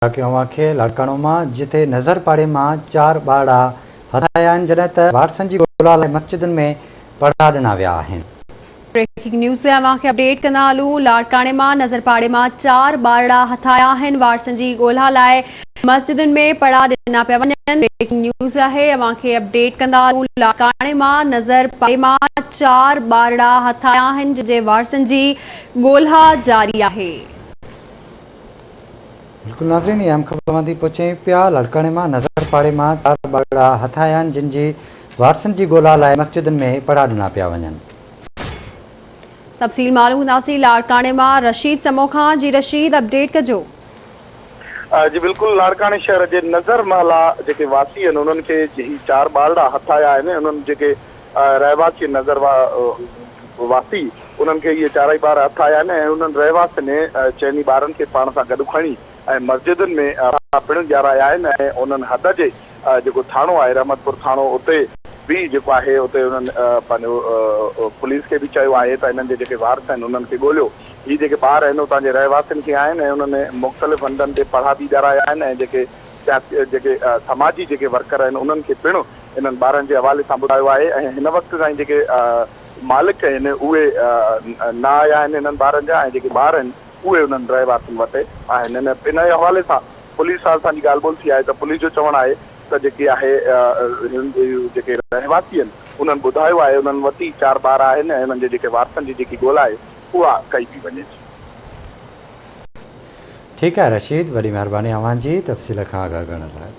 के लाड़काणो में जिते नज़रपाड़े में 4 ॿारड़ा हथाया जॾहिं त वारसनि जी ॻोल्हा लाइ मस्जिदुनि में पढ़ा ॾिना विया आहिनि। ब्रेकिंग न्यूज़ से अवांखे अपडेट कंदा हलूं। लाड़काणे में नज़रपाड़े में 4 ॿारड़ा हथाया आहिनि। वारसनि जी ॻोल्हा लाइ मस्जिदुनि में पढ़ा ॾिना पिया वञनि। ब्रेकिंग न्यूज़ है, अवांखे अपडेट कंदा हलूं। लाड़काणे में नज़रपाड़े में 4 ॿारड़ा हथाया आहिनि, जिनजे वारसनि जी ॻोल्हा जारी आहे। बिल्कुल नाज़रीन, अहम ख़बर थी पहुचे पिया। लाड़काणे में नज़रपाड़े में 4 ॿारड़ा हथाया आहिनि, जिन जी वारसनि जी ॻोल्हा लाइ मस्जिदुनि में पढ़ा ॾिना पिया वञनि। तफ़सील मालूम कंदासीं लाड़काणे में रशीद समोखा। जी रशीद, अपडेट कजो। जी बिल्कुल, लाड़काणे शहर के नज़र महला जेके वासी आहिनि उन्हनि खे 4 ॿारड़ा हथाया आहिनि। उन्हनि जेके रहवासी नज़र वासी उन्हनि खे ये 4 ॿार हथाया आहिनि ऐं उन्हनि रहवासियुनि ने चइनी ॿारनि खे पाण सां गॾु खणी ऐं मस्जिदुनि में पिणु ॾियाराया आहिनि ऐं उन्हनि हद जे जेको थाणो आहे रहमतपुर थाणो, उते भी जेको आहे उते उन्हनि पंहिंजो पुलिस खे भी चयो आहे त इन्हनि जे जेके वारस आहिनि उन्हनि खे ॻोल्हियो। ही जेके ॿार आहिनि उतां जे रहवासियुनि खे आहिनि ऐं उन्हनि मुख़्तलिफ़ हंधनि ते पढ़ा भी ॾियाराया आहिनि ऐं जेके समाजी जेके वर्कर आहिनि उन्हनि खे पिणु इन्हनि ॿारनि जे हवाले सां ॿुधायो आहे ऐं हिन वक़्त ताईं जेके मालिक आहिनि उहे न आया आहिनि इन्हनि ॿारनि जा ऐं जेके ॿार आहिनि उहे उन्हनि रहवासियुनि वटि आहिनि। इन जे हवाले सां पुलिस सां असांजी ॻाल्हि ॿोल थी आहे त पुलिस जो चवणु आहे त जेके आहे जेके रहवासी आहिनि उन्हनि ॿुधायो आहे उन्हनि वटि 4 ॿार आहिनि ऐं उन्हनि जे जेके वारसनि जी जेकी ॻोल्हा आहे उहा कई थी वञे। ठीक है रशीद, वॾी महिरबानी अवां जी तफ़सील खां आगाह करण लाइ।